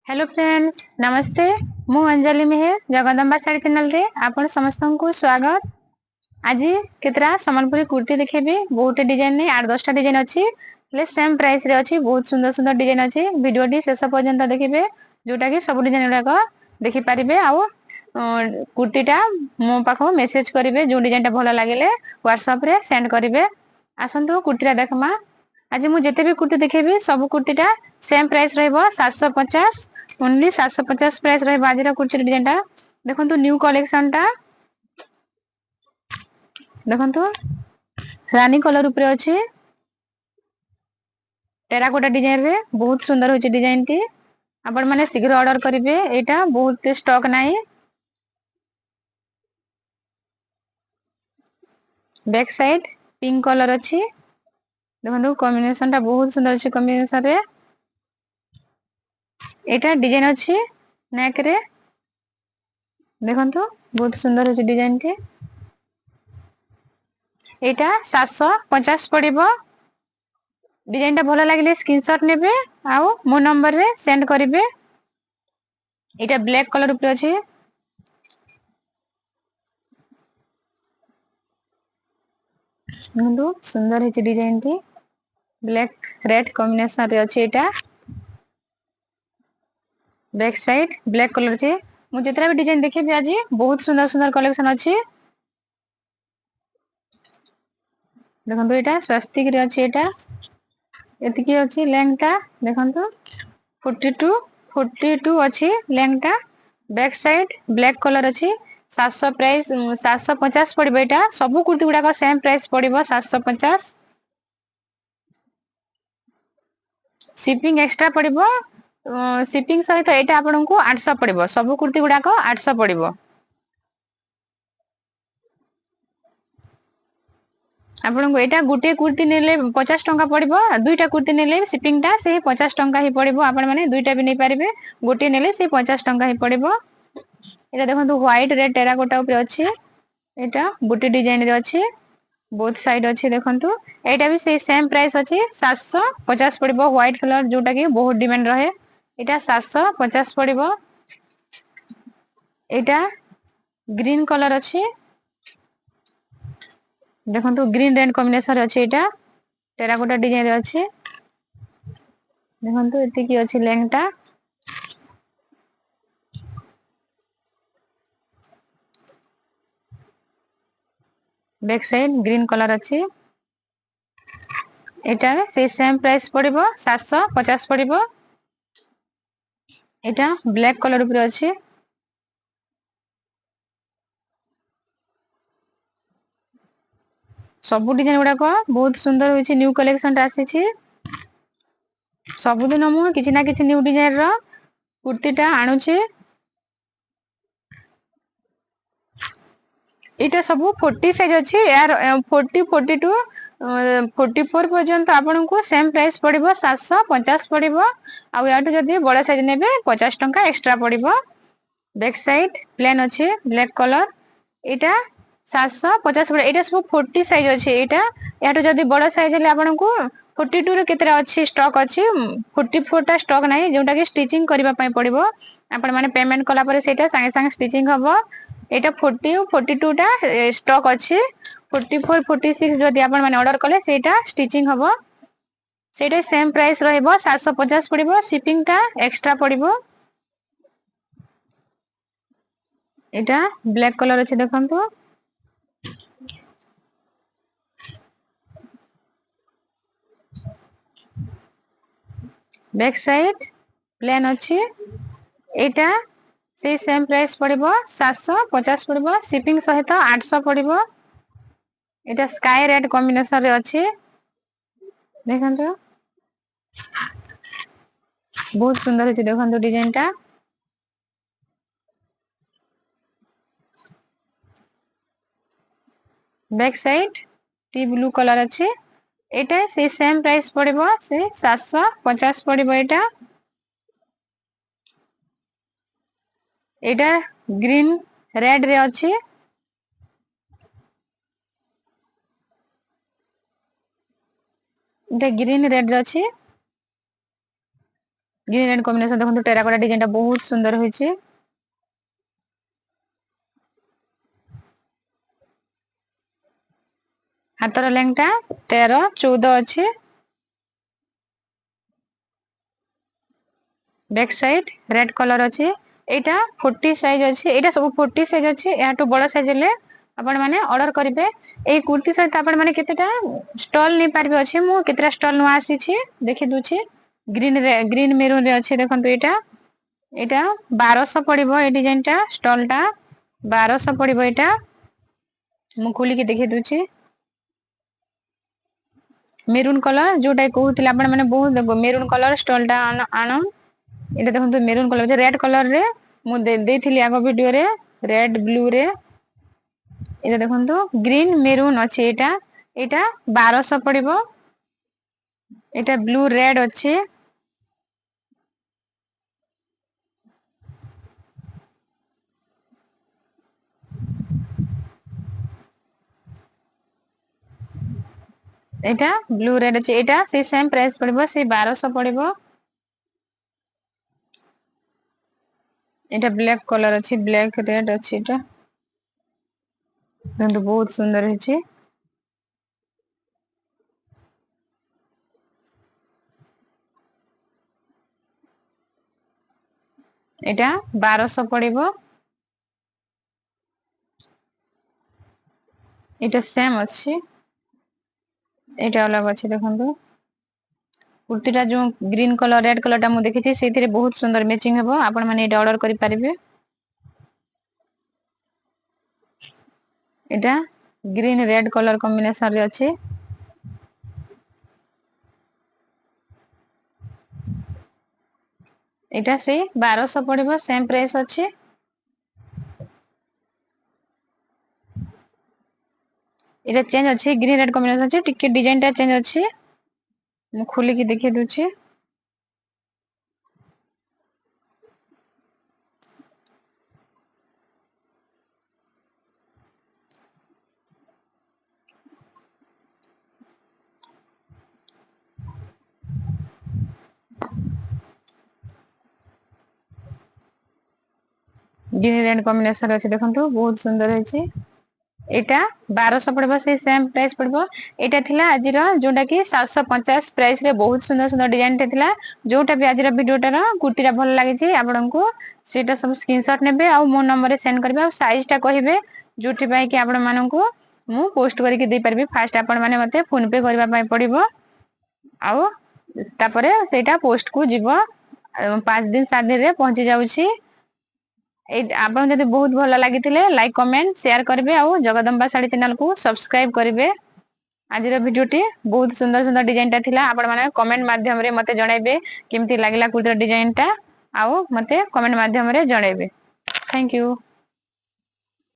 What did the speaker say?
Hello friends नमस्ते। मु अंजलि मेहर Jagdamba sari channel रे आपण समस्त को स्वागत। आज केतरा संबलपुरी कुर्ती देखेबी। बहुत डिजाइन नहीं 8-10टा डिजाइन अच्छी सेम प्राइस रे अच्छी। बहुत सुंदर सुंदर डिजाइन अच्छी। वीडियो टी शेष पर्यंत देखिए जोटा कि सब डिजाइन गुड़ाक देखि पारिबे। आउ कुर्तीटा मो पाखो मेसेज करेंगे जो डिजाइन भल लगे व्हाट्सएप रे सेंड करेंगे। आसतु कुर्तीटा देखमा। आज मुझे जिते भी कुर्ती देखेबी सब कुर्तीटा सेम प्राइस रहबो 750 ओनली 750 प्राइस रहे। आज कुर्ती डिजाइन टा देखो न्यू कलेक्शन टा देखो रानी कलर ऊपर अच्छी टेराकोटा डिजाइन रे बहुत सुंदर होची डिजाइन टी। आपण माने शीघ्र ऑर्डर करिवे। एटा बहुत स्टॉक नाही। बैक साइड पिंक कलर अच्छी देखो कॉम्बिनेशन टा बहुत सुंदर अच्छी। कॉम्बिनेशन रे एटा डिजाइन अच्छी नेक रे देखो बहुत सुंदर होची डिजाइन टी। एटा 750 पड़िबो। डिजाइन टा भलो लागले स्क्रीनशॉट नेबे आउ मो नंबर रे सेंड करिवे। एटा ब्लैक कलर ऊपर अछि नंदु सुंदर है design T. Black red combination रे अछि। एटा बैक साइड ब्लैक कलर छे। मु जेतरा भी डिजाइन देखेबी आज बहुत सुंदर सुंदर कलेक्शन अछि। देखंतु एटा स्वस्तिक रे अछि। एटा एतिकी अछि लेंटा देखंतु 42 अछि लेंटा। बैक साइड ब्लैक कलर अछि। 700 प्राइस 750 पड़िबो। एटा सब कुर्ती गुडा का सेम प्राइस पड़िबो 750। शिपिंग एक्स्ट्रा पड़िबो। शिपिंग सहित एटा आपनको 800 पड़िबो। सब कुर्ती गुडा का 800 पड़िबो। आपनको एटा गुटे कुर्ती नेले 50 टंका पड़िबो। दुईटा कुर्ती नेले शिपिंग टा से 50 टंका ही पड़िबो। आपण माने दुईटा भी नै पारिबे। गुटे नेले से 50 टंका ही पड़िबो। एटा देखंतु व्हाइट रेड टेराकोटा ऊपर अछि। एटा बुटी डिजाइन रे अछि। बोथ साइड अछि देखंतु। एटा भी से सेम प्राइस अछि 750 पड़िबो। व्हाइट कलर जोटा कि बहुत डिमांड रहे। एटा 750 पड़िबो। एटा ग्रीन कलर अछि देखंतु ग्रीन रेड कॉम्बिनेशन रे अछि। एटा टेराकोटा डिजाइन रे अछि देखंतु एतिकी अछि लेंटा। बैक साइड ग्रीन कलर अछि। एटा से सेम प्राइस पड़िबो 750 पड़िबो। एटा ब्लैक कलर ऊपर अछि। सब डिजाइन गुडा को बहुत सुंदर होइछि। न्यू कलेक्शन टा आसीछि। सब दिन मु किछि ना किछि न्यू डिजाइन रो कुर्ती टा आनुछि। एटा सब 40 साइज अछि। यार 40 42 44 पर्यंत आपनको सेम प्राइस पड़िबो 750 पड़िबो। आ याटू जदी बड़ा साइज नेबे 50 टंका एक्स्ट्रा पड़िबो। बैक साइड प्लेन अछि ब्लैक कलर। एटा 750 पड़े। एटा सब 40 साइज अछि। एटा याटू जदी बड़ा साइज ले आपनको 42 रे केतरा अछि स्टॉक अछि। 44 टा स्टॉक नाही जोटा कि स्टिचिंग करबा पय पड़िबो। आपण माने पेमेंट कला परे सेटा संगे संगे स्टिचिंग हबो। एटा 40 42 टा स्टॉक अछि। 44 46 जदी आपण माने ऑर्डर कले सेटा स्टिचिंग हबो। सेटा सेम प्राइस रहइबो 750 पड़िबो। शिपिंग टा एक्स्ट्रा पड़िबो। एटा ब्लैक कलर अछि देखंतु। बैक साइड प्लेन अछि। एटा से सेम प्राइस पड़िबो 750 पड़िबो। शिपिंग सहित 800 पड़िबो। एटा स्काई रेड कॉम्बिनेशन रे अछि देखंतु। बहुत सुंदर अछि देखंतु डिजाइन टा। Back side tea blue colour अछि। एटा से सेम प्राइस पड़िबो से 750 पड़िबो। एटा एटा ग्रीन रेड रे अछि। एटा ग्रीन रेड रे अछि। ग्रीन रेड कॉम्बिनेशन देखो टेराकोटा डिजाइन टा बहुत सुंदर होइछि। हाथर लेंटा 13 14 अछि। बैक साइड रेड कलर अछि। एटा 40 साइज अछि। एटा सब 40 साइज अछि। याटू बड़ा साइज ले आपण माने ऑर्डर करिवे। ए कुर्ती सहित आपण माने केतेटा स्टॉल नै पारबे अछि। मु केतेटा स्टॉल न आसी छी देखि दुछि। ग्रीन मेरून रे अछि देखंतु एटा। एटा 1200 पड़िबो ए डिजाइन टा स्टॉल टा 1200 पड़िबो एटा। मु खोली के देखि दुछि। मेरून कलर जोटा कहउतिला आपण माने बहुत मेरून कलर स्टॉल टा आनो। एटा देखंतु मेरून कलर जे रेड कलर रे मु देथिली आगो वीडियो रे रेड ब्लू रे। एटा देखंतु ग्रीन मेरून अछि एटा। एटा 1200 पड़िबो। एटा ब्लू रेड अछि। एटा ब्लू रेड अछि। एटा से सेम प्राइस पड़िबो से 1200 पड़िबो। एटा ब्लैक कलर अछि ब्लैक रेड अछि एटा। देखंतु बहुत सुंदर ହେଇछि। एटा 1200 पड़िबो। एटा सेम अछि। एटा अलग अछि देखंतु। कुर्ती टा जो ग्रीन कलर रेड कलर टा मु देखिछि सेथिरे बहुत सुंदर मैचिंग हेबो। आपण माने एटा ऑर्डर करि पारिबे। एटा ग्रीन रेड कलर कॉम्बिनेशन रे अछि। एटा से 1200 पड़िबो सेम प्राइस अछि। एटा चेंज अछि ग्रीन रेड कॉम्बिनेशन अछि टिके डिजाइन टा चेंज अछि। मु खोली की देखि दउछि। ग्रीन रेड कॉम्बिनेशन ଅଛି ଦେଖନ୍ତୁ ବହୁତ ସୁନ୍ଦର ହେଇଛି। ଏଇଟା 1200 ପଡିବ ସେଇ ସେମ ପ୍ରାଇସ ପଡିବ। ଏଇଟା ଥିଲା ଆଜିର ଯୋଉଟା କି 750 ପ୍ରାଇସ ରେ ବହୁତ ସୁନ୍ଦର ସୁନ୍ଦର ଡିଜାଇନ ଟେ ଥିଲା। ଯୋଉଟା ବି ଆଜିର ଭିଡିଓଟାର କୁର୍ତ୍ତୀଟା ଭଲ ଲାଗିଛି ଆପଣଙ୍କୁ ସେଇଟା ସବୁ ସ୍କ୍ରିନସଟ ନେବେ ଆଉ ମୋ ନମ୍ବରରେ ସେଣ୍ଡ କରିବେ ଆଉ ସାଇଜ ଟା କହିବେ ଯୋଉଥି ପାଇଁ କି ଆପଣ ମାନଙ୍କୁ ମୁଁ ପୋଷ୍ଟ କରିକି ଦେଇପାରିବି ଫାଷ୍ଟ ଆପଣ ମାନେ ମତେ ଫୋନ ପେ କରିବା ପାଇଁ ପଡିବ। ଆଉ ତାପରେ ସେଇଟା ପୋଷ୍ଟ କୁ ଯିବ 5 ଦିନ 7 ଦିନରେ ପହଞ୍ଚି ଯାଉଛି। ଏଇ ଆପଣ ଯଦି ବହୁତ ଭଲ ଲାଗିଥିଲେ ଲାଇକ୍ କମେଣ୍ଟ ସେୟାର କରିବେ ଆଉ ଜଗଦମ୍ବା ଶାଢୀ ଚ୍ୟାନେଲକୁ ସବସ୍କ୍ରାଇବ କରିବେ। ଆଜିର ଭିଡିଓଟି ବହୁତ ସୁନ୍ଦର ସୁନ୍ଦର ଡିଜାଇନ ଟା ଥିଲା ଆପଣ ମାନେ କମେଣ୍ଟ ମାଧ୍ୟମରେ ମତେ ଜଣାଇବେ କେମିତି ଲାଗିଲା କୁର୍ତ୍ତୀର ଡିଜାଇନ ଟା ଆଉ ମତେ କମେଣ୍ଟ ମାଧ୍ୟମରେ ଜଣେଇବେ ଥ୍ୟାଙ୍କ ୟୁ।